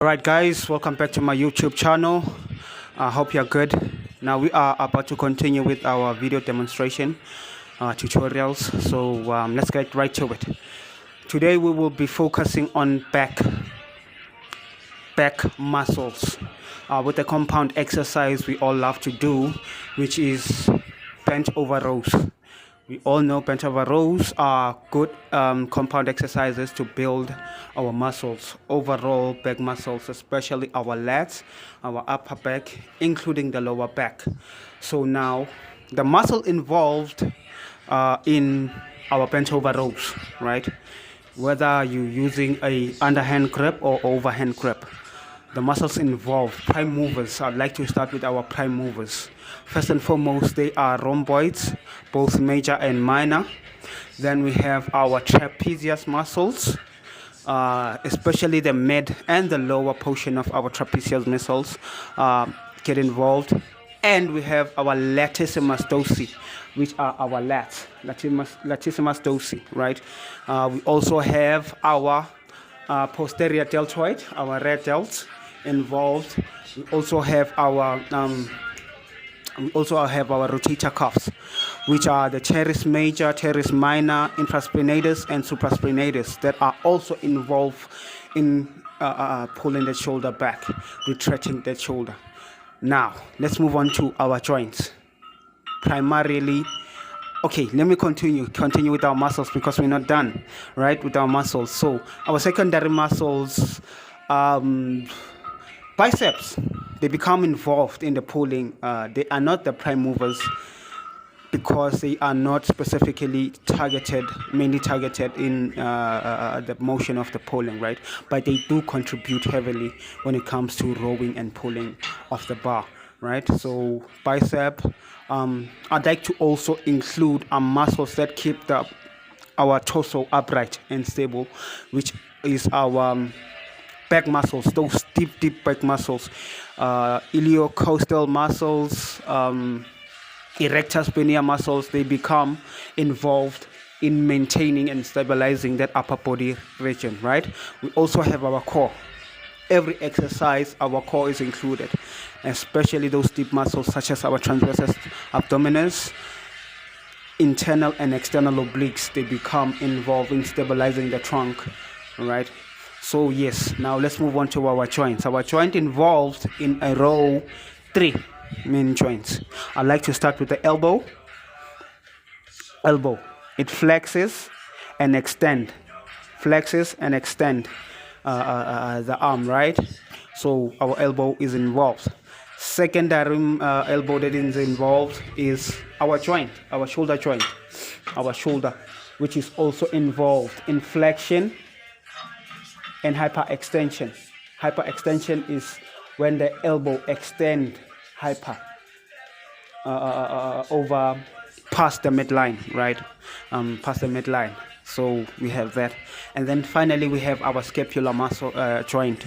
Alright guys, welcome back to my YouTube channel. I hope you're good. Now we are about to continue with our video demonstration tutorials. So let's get right to it. Today we will be focusing on back muscles with a compound exercise we all love to do, which is bent over rows. We all know bent over rows are good compound exercises to build our muscles, overall back muscles, especially our lats, our upper back, including the lower back. So now the muscle involved in our bent over rows, right? Whether you're using a underhand grip or overhand grip, the muscles involved, prime movers. I'd like to start with our prime movers. First and foremost, they are rhomboids, both major and minor. Then we have our trapezius muscles, especially the mid and the lower portion of our trapezius muscles get involved. And we have our latissimus dorsi, which are our lats, latissimus dorsi, right? We also have our posterior deltoid, our rear delts involved. We also have our rotator cuffs, which are the teres major, teres minor, infraspinatus, and supraspinatus, that are also involved in pulling the shoulder back, retracting the shoulder. Now let's move on to our joints. Primarily, okay, let me continue with our muscles, because we're not done, right, with our muscles. So our secondary muscles, biceps, they become involved in the pulling. They are not the prime movers because they are not specifically mainly targeted in the motion of the pulling, right? But they do contribute heavily when it comes to rowing and pulling of the bar, right? So bicep. I'd like to also include muscles that keep our torso upright and stable, which is our back muscles, those deep back muscles, iliocostal muscles, erector spinae muscles. They become involved in maintaining and stabilizing that upper body region, right? We also have our core. Every exercise, our core is included, especially those deep muscles such as our transversus abdominis, internal and external obliques. They become involved in stabilizing the trunk, right? So yes, now let's move on to our joints. Our joint involved in a row, 3 main joints. I'd like to start with the elbow. It flexes and extend, the arm, right? So our elbow is involved. Secondary elbow that is involved is our joint, our shoulder joint, which is also involved in flexion and hyperextension. Hyperextension is when the elbow extends over past the midline, right? Past the midline. So we have that. And then finally we have our scapular muscle joint,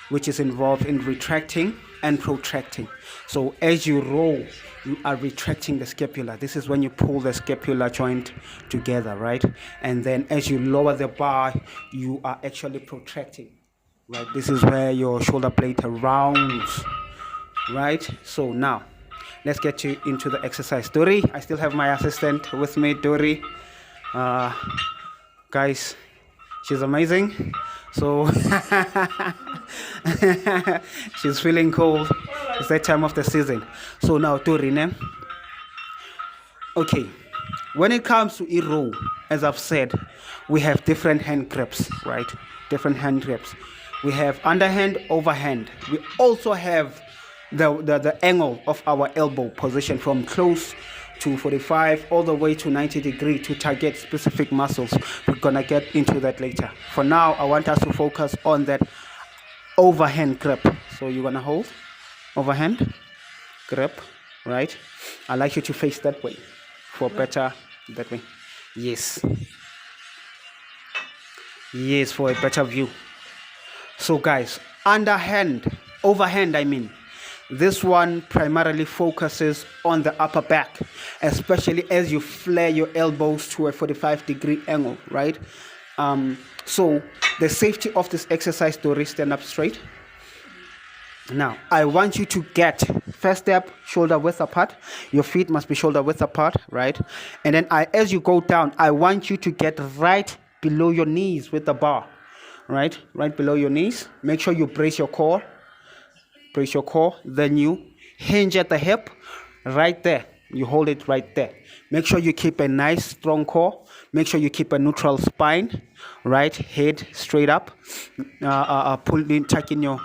which is involved in retracting and protracting. So as you roll, you are retracting the scapula. This is when you pull the scapular joint together, right? And then as you lower the bar, you are actually protracting, right? This is where your shoulder blade rounds, right? So now let's get into the exercise. Dori, I still have my assistant with me, Dori. Guys, she's amazing. So she's feeling cold. It's that time of the season. So now Dori, okay, when it comes to a row, as I've said, we have different hand grips, right? Different hand grips. We have underhand, overhand. We also have the angle of our elbow position from close to 45 all the way to 90 degrees to target specific muscles. We're gonna get into that later. For now, I want us to focus on that overhand grip. So you're gonna hold overhand grip, right? I'd like you to face that way for better, that way. Yes, for a better view. So guys, overhand, I mean, this one primarily focuses on the upper back, especially as you flare your elbows to a 45-degree angle, right? So the safety of this exercise, Dori, stand up straight. Now, I want you to get, first step, shoulder width apart. Your feet must be shoulder width apart, right? And then as you go down, I want you to get right below your knees with the bar, right? Right below your knees. Make sure you brace your core. Brace your core. Then you hinge at the hip, right there. You hold it right there. Make sure you keep a nice strong core. Make sure you keep a neutral spine, right? Head straight up. Pull in, tuck in your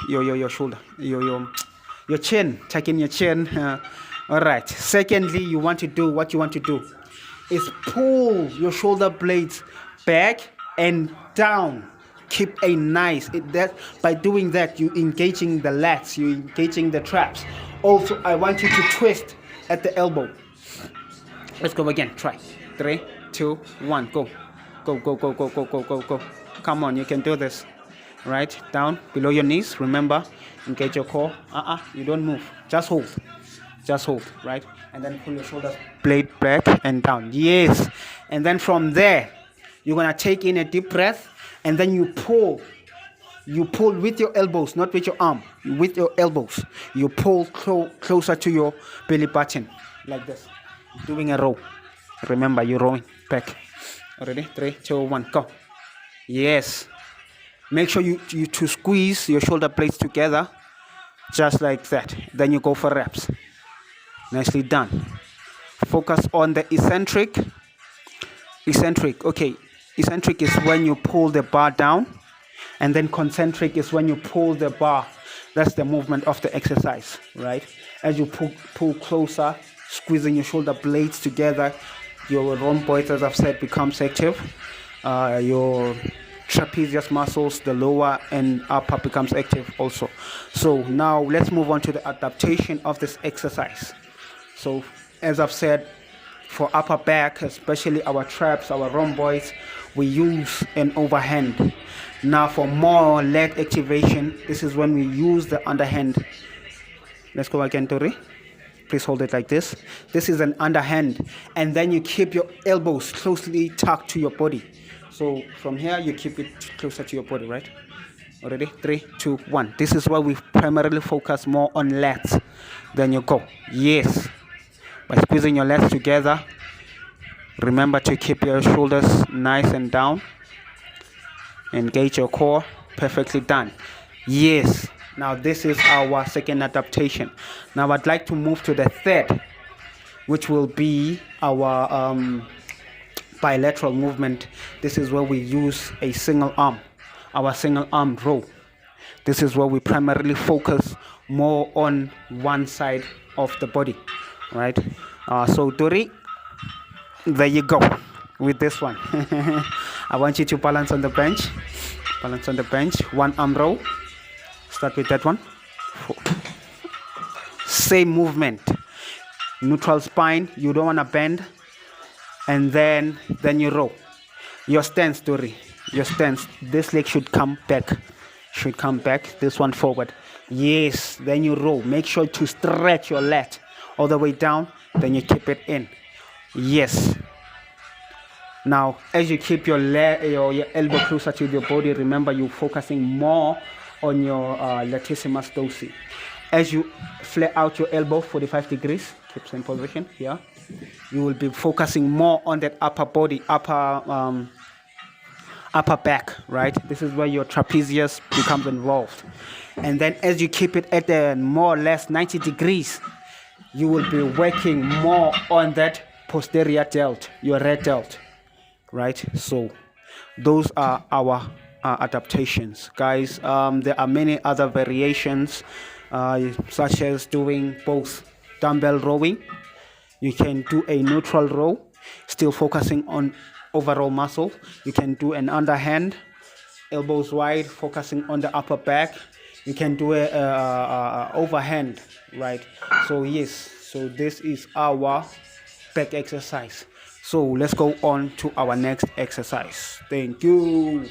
shoulder, your chin. Tuck in your chin. All right. Secondly, you want to do is pull your shoulder blades back and down. Keep a nice. By doing that, you engaging the lats, you engaging the traps. Also, I want you to twist at the elbow. Let's go again. Try. 3, 2, 1. Go. Go, go, go, go, go, go, go, go. Come on, you can do this. Right? Down, below your knees. Remember, engage your core. You don't move. Just hold. Just hold. Right? And then pull your shoulder blade back and down. Yes. And then from there, you're going to take in a deep breath. And then you pull. You pull with your elbows, not with your arm. With your elbows. You pull closer to your belly button. Like this. Doing a row. Remember, you're rowing back. Already? 3, 2, 1, go. Yes. Make sure you to squeeze your shoulder blades together. Just like that. Then you go for reps. Nicely done. Focus on the eccentric. Eccentric. Okay. Eccentric is when you pull the bar down. And then concentric is when you pull the bar. That's the movement of the exercise, right? As you pull closer, squeezing your shoulder blades together, your rhomboids, as I've said, becomes active. Your trapezius muscles, the lower and upper, becomes active also. So now let's move on to the adaptation of this exercise. So as I've said, for upper back, especially our traps, our rhomboids, we use an overhand. Now for more leg activation, this is when we use the underhand. Let's go again, Tori. Please hold it like this. This is an underhand. And then you keep your elbows closely tucked to your body. So from here, you keep it closer to your body, right? Already? 3, 2, 1. This is where we primarily focus more on lats. Then you go. Yes. By squeezing your legs together, remember to keep your shoulders nice and down. Engage your core. Perfectly done. Yes. Now this is our second adaptation. Now I'd like to move to the third, which will be our bilateral movement. This is where we use a single arm, our single arm row. This is where we primarily focus more on one side of the body, right? So Dori, there you go with this one. I want you to balance on the bench. Balance on the bench. One arm row. Start with that one. 4. Same movement. Neutral spine. You don't want to bend. And then you row. Your stance, Dori. Your stance. This leg should come back. Should come back. This one forward. Yes. Then you row. Make sure to stretch your lat all the way down. Then you keep it in. Yes. Now, as you keep your elbow closer to your body, remember you're focusing more on your latissimus dorsi. As you flare out your elbow 45 degrees, keep same position here. You will be focusing more on that upper body, upper back, right? This is where your trapezius becomes involved. And then as you keep it at the more or less 90 degrees, you will be working more on that posterior delt, your red delt, right? So those are our adaptations, guys. There are many other variations, such as doing both dumbbell rowing. You can do a neutral row, still focusing on overall muscle. You can do an underhand, elbows wide, focusing on the upper back. You can do a overhand, right? So yes, so this is our back exercise. So let's go on to our next exercise. Thank you.